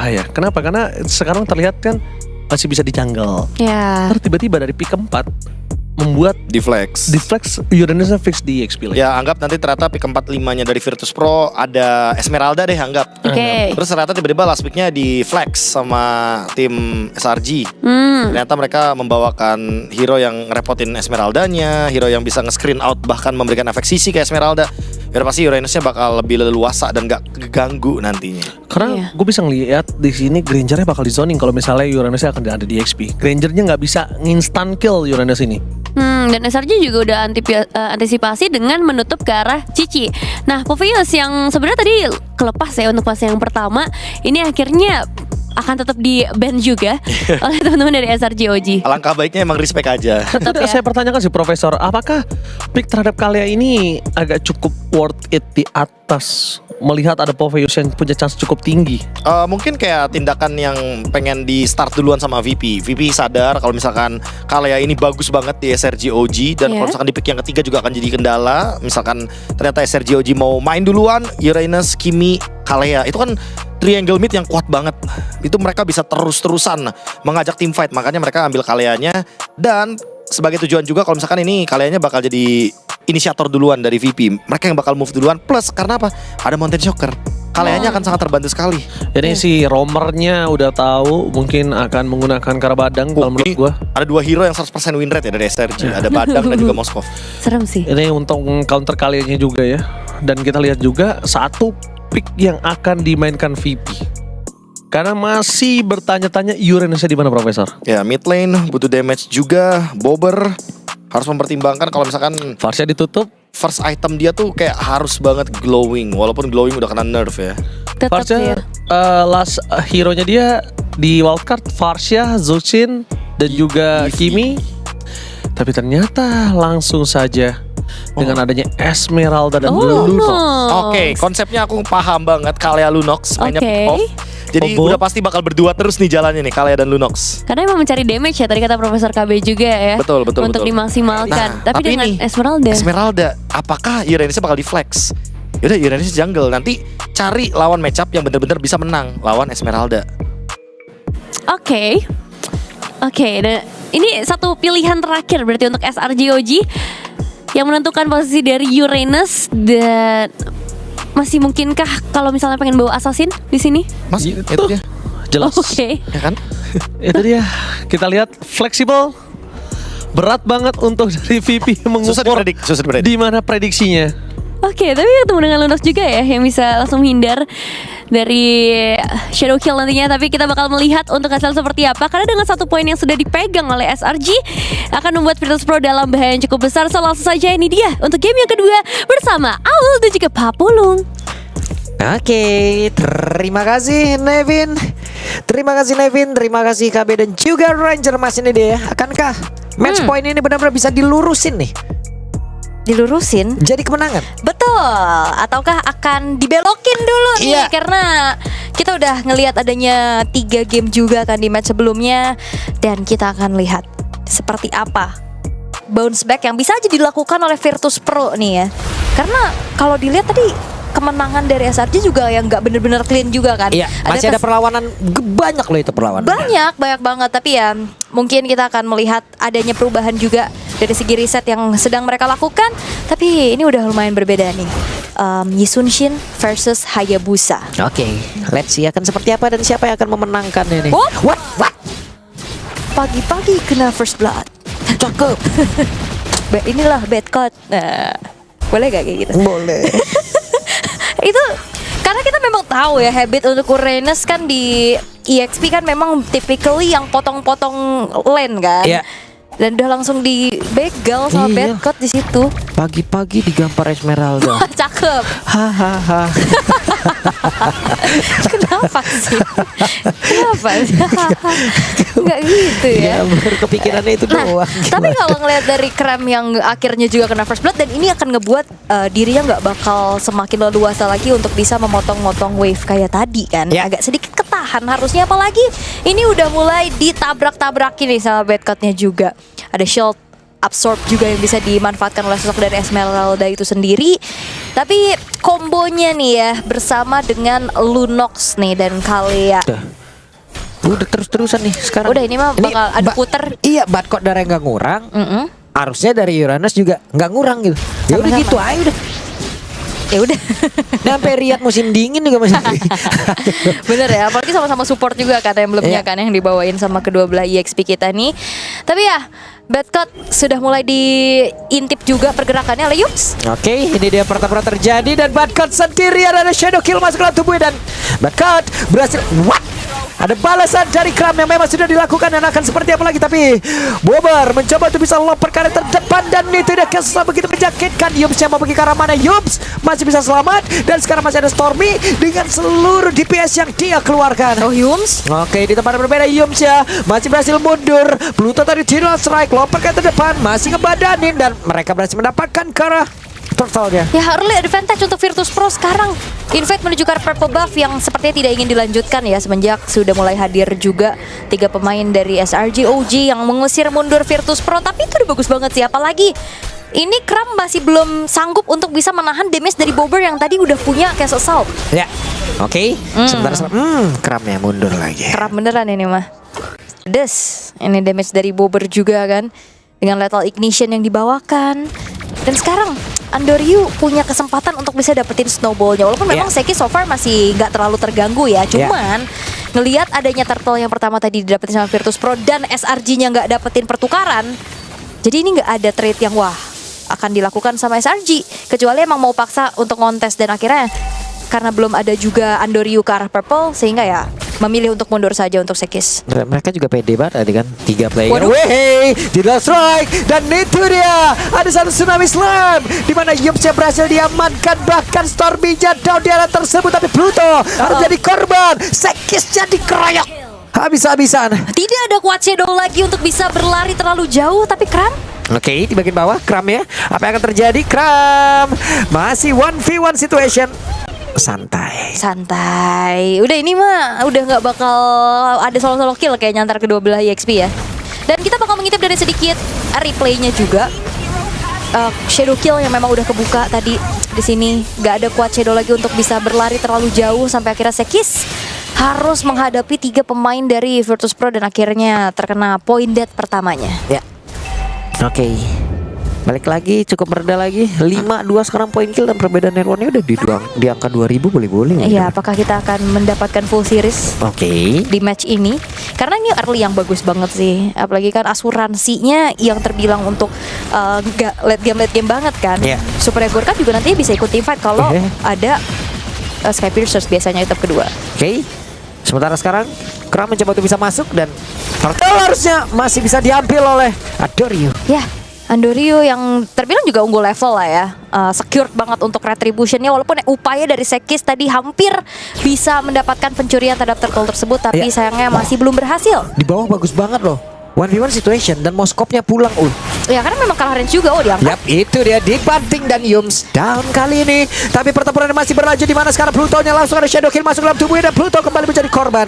berbahaya. Kenapa? Karena sekarang terlihat kan masih bisa di jungle. Ya. Terus tiba-tiba dari pick 4 membuat Deflex. Uranusnya fix di XP lane. Ya anggap nanti ternyata pick 4-5-nya dari Virtus Pro ada Esmeralda deh anggap. Oke. Terus ternyata tiba-tiba last picknya di flex sama tim SRG. Ternyata mereka membawakan hero yang ngerepotin Esmeraldanya, hero yang bisa nge-screen out bahkan memberikan efek sisi ke Esmeralda. Ya pasti Uranusnya bakal lebih leluasa dan gak keganggu nantinya. Karena gue bisa ngeliat di sini Grangernya bakal di zoning kalau misalnya Uranusnya akan ada di XP. Grangernya nggak bisa instant kill Uranus ini. Dan SRG juga udah antisipasi dengan menutup ke arah Cici. Nah, Povius yang sebenarnya tadi kelepas ya untuk fase yang pertama, ini akhirnya akan tetap di ban juga oleh teman-teman dari SRG OG. Alangkah baiknya emang respect aja. Tetap Itu ya. saya pertanyakan sih Profesor, apakah pick terhadap kalian ini agak cukup worth it di atas melihat ada Povius yang punya chance cukup tinggi? Mungkin kayak tindakan yang pengen di start duluan sama VP. VP sadar kalau misalkan Kalea ini bagus banget di SRG OG dan kalau misalkan di pick yang ketiga juga akan jadi kendala. Misalkan ternyata SRG OG mau main duluan, Uranus, Kimi, Kalea itu kan triangle mid yang kuat banget. Itu mereka bisa terus-terusan mengajak tim fight. Makanya mereka ambil Kaleanya. Dan sebagai tujuan juga kalau misalkan ini Kaleanya bakal jadi inisiator duluan dari VP. Mereka yang bakal move duluan. Plus karena apa? Ada Mountain Shocker. Kaleanya akan sangat terbantu sekali. Jadi si roamernya udah tahu mungkin akan menggunakan Karabadang kalau menurut gue. Ada 2 hero yang 100% win rate ya dari SRG. Ada Badang dan juga Moskov. Serem sih. Ini untuk counter kaliannya juga ya. Dan kita lihat juga satu pick yang akan dimainkan VP. Karena masih bertanya-tanya Uranusnya di mana Profesor? Ya mid lane butuh damage juga. Bobber harus mempertimbangkan kalau misalkan Varsnya ditutup. first item dia tuh kayak harus banget glowing. Walaupun glowing udah kena nerf ya. Tetap Varsnya ya. last hero-nya dia di wildcard Varsya, Zuchin dan juga Kimi. Tapi ternyata langsung saja dengan adanya Esmeralda dan Lunox. Oke, konsepnya aku paham banget. Kalea Lunox mainnya Oke. pick off. Jadi Combo. udah pasti bakal berdua terus nih jalannya nih Kalea dan Lunox. Karena emang mencari damage ya tadi kata Profesor KB juga ya. Betul. Untuk dimaksimalkan. Nah, tapi dengan ini, Esmeralda. Esmeralda, apakah Uranusnya bakal di flex? Yaudah Uranus jungle. Nanti cari lawan matchup yang bener-bener bisa menang lawan Esmeralda. Oke, dan ini satu pilihan terakhir berarti untuk SRGOG yang menentukan posisi dari Uranus. Dan masih mungkinkah kalau misalnya pengen bawa assassin di sini? Mas, Itu. itu dia. Jelas. Oke. Ya kan? Itu dia. Kita lihat fleksibel. Berat banget untuk dari VP mengukur Susah dipredik. di mana prediksinya. Oke, tapi ketemu dengan Lunox juga ya yang bisa langsung menghindar dari shadow kill nantinya. Tapi kita bakal melihat untuk hasil seperti apa. Karena dengan 1 poin yang sudah dipegang oleh SRG akan membuat Virtus Pro dalam bahaya yang cukup besar. So langsung saja ini dia untuk game yang kedua bersama Aul dan juga Papulung. Oke, terima kasih Nevin. Terima kasih KB dan juga Ranger Mas ini dia. Akankah match point ini benar-benar bisa dilurusin nih? Dilurusin Jadi kemenangan. betul, ataukah akan dibelokin dulu nih? Iya. Karena kita udah ngelihat adanya 3 game juga kan di match sebelumnya. Dan kita akan lihat seperti apa bounce back yang bisa aja dilakukan oleh Virtus Pro nih ya. Karena kalau dilihat tadi kemenangan dari SRG juga yang nggak bener-bener clean juga kan. Iya, masih ada perlawanan banyak loh itu perlawanan. banyak banget, tapi ya mungkin kita akan melihat adanya perubahan juga dari segi riset yang sedang mereka lakukan. Tapi ini udah lumayan berbeda nih. Yisunshin versus Hayabusa. Oke, let's see akan seperti apa dan siapa yang akan memenangkan ini. Oh. What? Pagi-pagi kena first blood. Cakep. Inilah bad cut. Nah, boleh gak kayak gitu? Boleh. Itu karena kita memang tahu ya habit untuk Uranus kan di EXP kan memang typically yang potong-potong lane kan. Iya. Dan udah langsung dibegal sama Iya. bad cut di situ. Pagi-pagi digampar Esmeralda. Cakep. Hahaha. Kenapa sih? Enggak gitu ya. Ya baru kepikirannya itu doang. Tapi kalau ngelihat dari Krem yang akhirnya juga kena first blood, dan ini akan ngebuat dirinya nggak bakal semakin leluasa lagi untuk bisa memotong-motong wave kayak tadi kan. Ya. Agak sedikit ketahan harusnya, apalagi ini udah mulai ditabrak-tabrakin nih sama bad cut-nya juga. Ada shield absorb juga yang bisa dimanfaatkan oleh sosok dari Esmeralda itu sendiri. Tapi kombonya nih ya bersama dengan Lunox nih dan Kalea. Udah terus-terusan nih sekarang. Udah ini mah bakal ada puter. Iya, Badkot darah nggak ngurang. Harusnya dari Uranus juga nggak ngurang gitu. Ya udah Sama-sama. gitu aja udah. Ya udah. Sampai Riyadh musim dingin juga masih. Bener ya, apalagi sama-sama support juga kan emblemnya Iya. kan yang dibawain sama kedua belah EXP kita nih. Tapi ya, Badkot sudah mulai diintip juga pergerakannya oleh Yups. Oke, ini dia pertempuran terjadi dan Badkot sendirian, ada shadow kill masuk ke dalam tubuhnya dan Badkot berhasil. What? Ada balasan dari Kram yang memang sudah dilakukan dan akan seperti apa lagi, tapi Bobber mencoba untuk bisa lompat ke arah terdepan dan itu dia kesan begitu menyakitkan. Yups yang mau pergi ke arah mana? Yups masih bisa selamat dan sekarang masih ada Stormy dengan seluruh DPS yang dia keluarkan. Oh Yums. Oke, di tempat yang berbeda Yums ya masih berhasil mundur. Pluto tadi Tidal Strike lompat ke depan masih ngebadanin dan mereka berhasil mendapatkan ke arah turtle-nya. Ya early advantage untuk Virtus Pro sekarang. Invade menuju ke arah purple buff yang sepertinya tidak ingin dilanjutkan ya semenjak sudah mulai hadir juga 3 pemain dari SRG OG yang mengusir mundur Virtus Pro. Tapi itu udah bagus banget sih, apalagi ini Kram masih belum sanggup untuk bisa menahan damage dari Bobber yang tadi udah punya Castle Assault. Ya. Oke, sebentar Kramnya mundur lagi. Kerap beneran ini mah. Des, ini damage dari Bobber juga kan dengan lethal ignition yang dibawakan. Dan sekarang Andoryu punya kesempatan untuk bisa dapetin snowballnya. Walaupun memang Seki so far masih nggak terlalu terganggu ya. Cuman ngelihat adanya turtle yang pertama tadi didapetin sama Virtus Pro dan SRG-nya nggak dapetin pertukaran. Jadi ini nggak ada trade yang wah akan dilakukan sama SRG. Kecuali emang mau paksa untuk ngontes dan akhirnya karena belum ada juga Andoryu ke arah purple sehingga ya memilih untuk mundur saja untuk Sekis. Mereka juga pede banget tadi kan 3 player. Waduh. Wey, Tidal Strike dan itu dia ada satu tsunami slam di mana Yupsnya berhasil diamankan, bahkan Stormy down di arah tersebut, tapi Pluto harus jadi korban. Sekis jadi keroyok habis-habisan. Tidak ada kuat shadow lagi untuk bisa berlari terlalu jauh, tapi Kram Oke, di bagian bawah Kram ya. Apa yang akan terjadi? Kram masih 1v1 situation. Santai. Udah ini mah udah nggak bakal ada solo-solo kill kayaknya antar kedua belah EXP ya. Dan kita bakal mengintip dari sedikit replaynya juga. Shadow kill yang memang udah kebuka tadi di sini. Nggak ada kuat shadow lagi untuk bisa berlari terlalu jauh sampai akhirnya Sekis harus menghadapi 3 pemain dari Virtus Pro dan akhirnya terkena point death pertamanya. Ya. Oke. Balik lagi, cukup mereda lagi 5-2 sekarang poin kill dan perbedaan networknya udah di angka 2000 boleh-boleh. Iya, apakah kita akan mendapatkan full series Oke. di match ini? Karena ini early yang bagus banget sih. Apalagi kan asuransinya yang terbilang untuk nggak late game banget kan. Iya. Super Egor kan juga nantinya bisa ikut team fight kalau ada Sky Piercers biasanya etap kedua. Oke. Sementara sekarang Kram mencoba untuk bisa masuk dan Turtle harusnya masih bisa diambil oleh Andoryu. Ya, Andoryu yang terbilang juga unggul level lah ya. Secured banget untuk retributionnya. Walaupun upaya dari Sekis tadi hampir bisa mendapatkan pencurian terhadap turtle tersebut, tapi sayangnya masih belum berhasil. Di bawah bagus banget loh. 1v1 situation dan Moskopnya pulang. Ya karena memang kalah range juga diangkat. Yap, itu dia dibanting dan Yums down kali ini. Tapi pertempuran masih berlanjut di mana sekarang Pluto-nya langsung ada shadow kill masuk dalam tubuhnya dan Pluto kembali menjadi korban.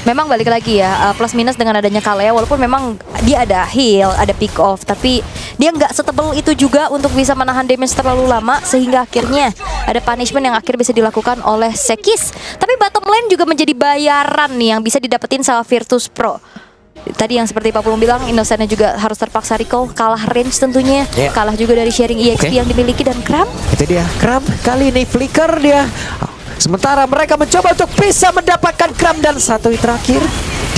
Memang balik lagi ya, plus minus dengan adanya Kalea. Walaupun memang dia ada heal, ada pick off, tapi dia nggak setebal itu juga untuk bisa menahan damage terlalu lama, sehingga akhirnya ada punishment yang akhirnya bisa dilakukan oleh Sekis. Tapi bottom lane juga menjadi bayaran nih yang bisa didapetin sama Virtus Pro. Tadi yang seperti Pak Pulung bilang, Innocentnya juga harus terpaksa recall, kalah range tentunya, kalah juga dari sharing EXP yang dimiliki dan Kram. Itu dia, Kram kali ini flicker dia. Sementara mereka mencoba untuk bisa mendapatkan Kram dan satu terakhir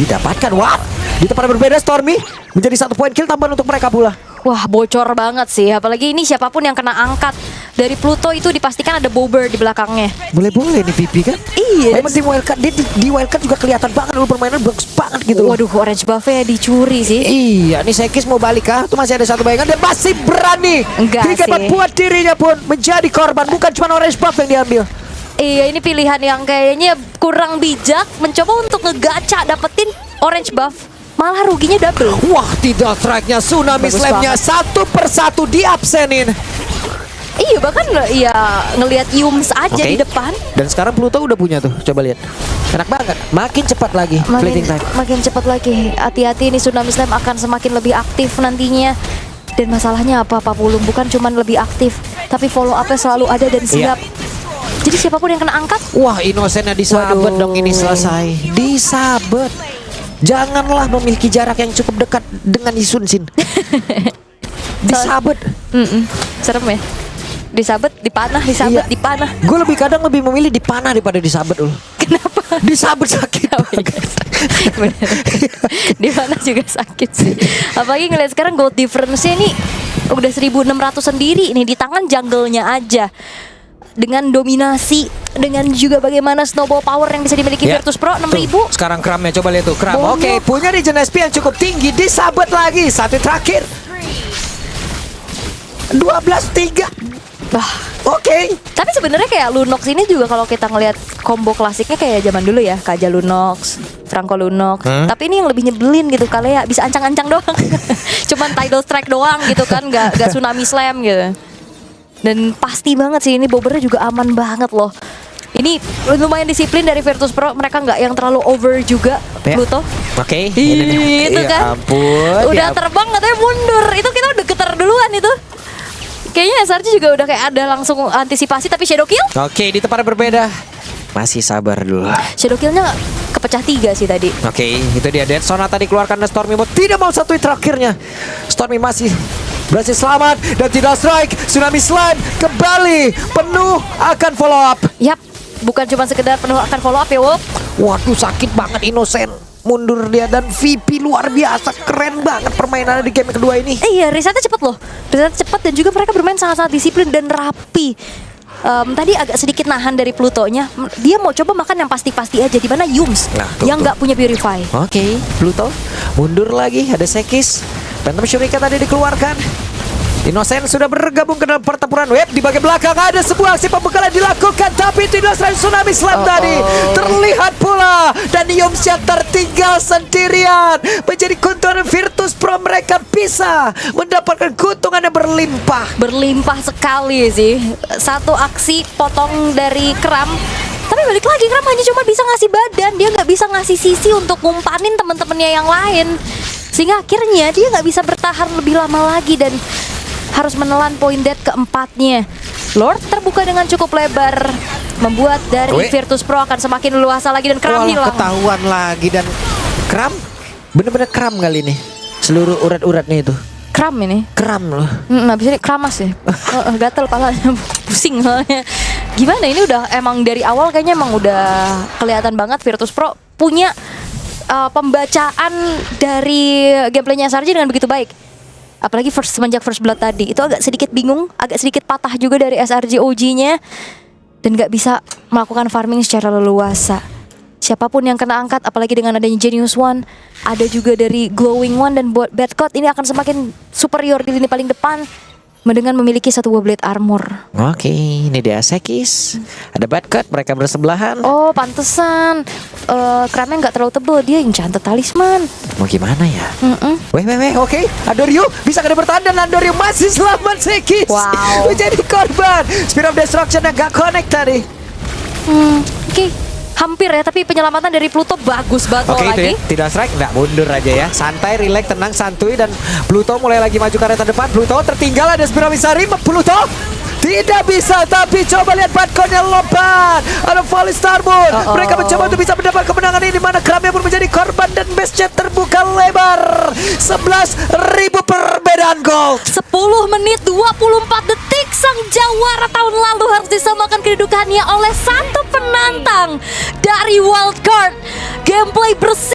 didapatkan. Wah, di tempat yang berbeda Stormy menjadi 1 poin kill tambahan untuk mereka pula. Wah, bocor banget sih. Apalagi ini siapapun yang kena angkat dari Pluto itu dipastikan ada Bobber di belakangnya. Boleh-boleh nih VP kan? Iya. Memang di wildcard, di wildcard juga kelihatan banget dulu permainan bagus banget gitu. Waduh, orange buff-nya dicuri sih. Iya, nih Sekis mau balik kah? Itu masih ada 1 bayangan dan masih berani. Enggak Hingga sih. membuat dirinya pun menjadi korban. Bukan cuma orange buff yang diambil. Iya, ini pilihan yang kayaknya kurang bijak, mencoba untuk ngegacha dapetin orange buff. Malah ruginya double. Wah, tidak strike-nya tsunami Bagus slam-nya banget. satu persatu diabsenin. Iya, bahkan ya ngelihat Yums aja di depan. Dan sekarang Pluto udah punya tuh. Coba lihat. Enak banget. Makin cepat lagi fleeting time. Makin cepat lagi. Hati-hati nih, Tsunami Slam akan semakin lebih aktif nantinya. Dan masalahnya apa Pak Pulung? Bukan cuman lebih aktif, tapi follow up-nya selalu ada dan siap. Jadi siapapun yang kena angkat, Wah, Innocentnya disabet Waduh. dong, ini selesai. Disabet. Janganlah memiliki jarak yang cukup dekat dengan Isun Sin. Disabet. serem ya. Disabet, dipanah, disabet, Iya. dipanah. Gue kadang lebih memilih dipanah daripada disabet loh. Kenapa? Disabet sakit banget. Bener. Di mana juga sakit sih. Apalagi ngeliat sekarang gold difference-nya nih udah 1.600 sendiri nih di tangan jungle-nya aja. Dengan dominasi, dengan juga bagaimana snowball power yang bisa dimiliki Ya. Virtus Pro 6.000. Tuh, sekarang Kramnya coba lihat tuh, Kram. Bonok. Oke, punya Regen SP yang cukup tinggi, disabet lagi. Satu terakhir. 12-3. Wah. Oke. Tapi sebenarnya kayak Lunox ini juga kalau kita ngelihat combo klasiknya kayak zaman dulu ya, Kaja Lunox, Franco Lunox. Tapi ini yang lebih nyebelin gitu, Kalea bisa ancang-ancang doang. Cuman tidal strike doang gitu kan, nggak tsunami slam gitu. Dan pasti banget sih ini bobbernya juga aman banget loh. Ini lumayan disiplin dari Virtus Pro, mereka nggak yang terlalu over juga, Ya. Pluto. Oke. Ih, itu Ya kan. ampun. Udah ya terbang katanya mundur. Itu kita udah getar duluan itu. Kayaknya SRG juga udah kayak ada langsung antisipasi, tapi shadow kill? Oke, di tempat yang berbeda. Masih sabar dulu. Shadow killnya kepecah 3 sih tadi. Oke, itu dia Dead Sonata dikeluarkan dan Stormy mau tidak mau satu hit terakhirnya. Stormy masih berhasil selamat dan tidak strike. Tsunami Slime kembali penuh akan follow up. Yap, bukan cuma sekedar penuh akan follow up ya, Wop. Waduh, sakit banget Innocent. Mundur dia dan VP luar biasa, keren banget permainannya di game kedua ini. Iya, resetnya cepet loh. Resetnya cepet dan juga mereka bermain sangat-sangat disiplin dan rapi. Tadi agak sedikit nahan dari Plutonya. Dia mau coba makan yang pasti-pasti aja. Di mana Yums Nah, tuh, yang tuh. nggak punya Purify. Oke, Pluto mundur lagi, ada Sekis. Phantom Shuriken tadi dikeluarkan. Innocent sudah bergabung ke dalam pertempuran web. Di bagian belakang ada sebuah aksi pembekalan dilakukan, tapi tidak selain Tsunami Slam tadi terlihat pula. Dan Yums yang tertinggal sendirian menjadi keuntungan Virtus Pro. Mereka bisa mendapatkan keuntungan yang berlimpah. Berlimpah sekali sih. Satu aksi potong dari Kram. Tapi balik lagi, Kram hanya cuma bisa ngasih badan. Dia nggak bisa ngasih sisi untuk ngumpanin teman-temannya yang lain. Sehingga akhirnya dia nggak bisa bertahan lebih lama lagi dan harus menelan poin dead keempatnya. Lord terbuka dengan cukup lebar, membuat dari Virtus Pro akan semakin luasa lagi dan Kram Walah, hilang. ketahuan lagi dan Kram bener-bener kram kali ini. Seluruh urat-uratnya itu Kram ini. kram loh. Habis ini keramas ya. Gatel palanya, pusing soalnya. Gimana ini udah emang dari awal kayaknya emang udah kelihatan banget Virtus Pro punya pembacaan dari gameplaynya SRG dengan begitu baik. Apalagi semenjak First Blood tadi itu agak sedikit bingung, agak sedikit patah juga dari SRG OG-nya dan nggak bisa melakukan farming secara leluasa. Siapapun yang kena angkat, apalagi dengan adanya Genius One, ada juga dari Glowing One dan buat Badcott ini akan semakin superior di lini paling depan dengan memiliki satu buah blade armor. Oke, ini dia Sekis. Ada Badcut, mereka bersebelahan. Oh, pantesan Kramnya nggak terlalu tebel, dia enchanted talisman. Mau gimana ya? Mm-mm. Oke. Andorio bisa kena bertahan dan Andorio masih selamat. Sekis Wow. menjadi korban. Spear of Destruction yang gak connect tadi. Oke. Hampir ya, tapi penyelamatan dari Pluto bagus banget Oke, itu lagi. ya. Tidak strike, nggak mundur aja ya. Santai, relax, tenang, santuy. Dan Pluto mulai lagi maju ke arah depan. Pluto tertinggal, ada Spear of Misari. Pluto tidak bisa, tapi coba lihat Badcon-nya lompat. Ada Volley Starboard. Mereka mencoba untuk bisa mendapat kemenangan ini, di mana Kramnya pun menjadi korban dan base-nya terbuka lebar. 11.000 perbedaan gol. 10 menit 24 detik sang jawara tahun lalu harus disamakan kedudukannya oleh satu penantang dari wildcard. Gameplay bersih